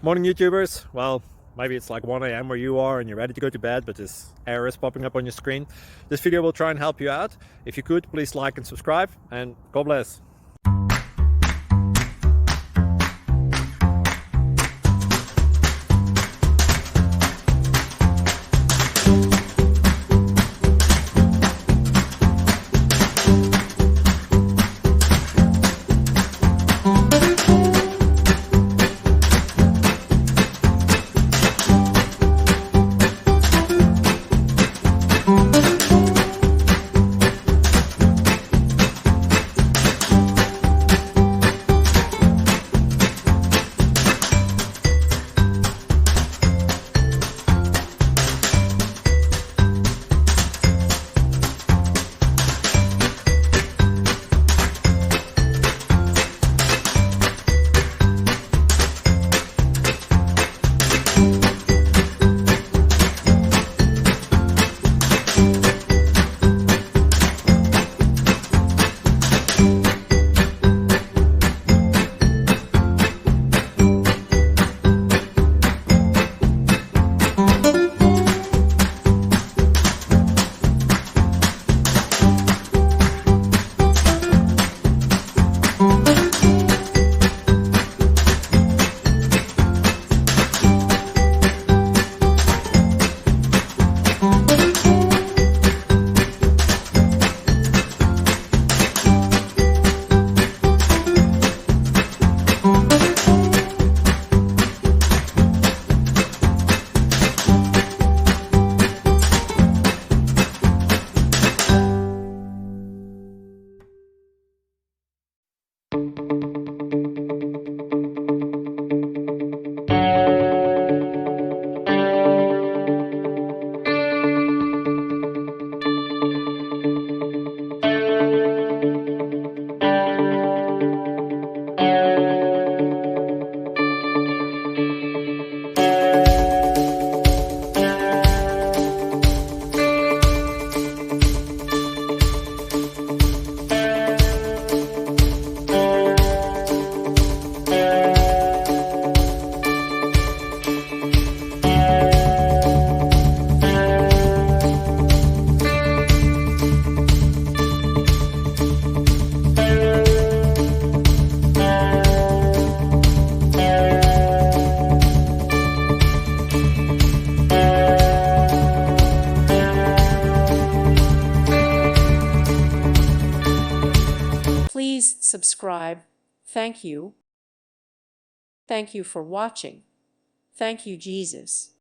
Morning YouTubers. Well, maybe it's like 1 a.m. where you are and you're ready to go to bed, but this error is popping up on your screen. This video will try and help you out. If you could, please like and subscribe, and God bless. Please subscribe. Thank you. Thank you for watching. Thank you, Jesus.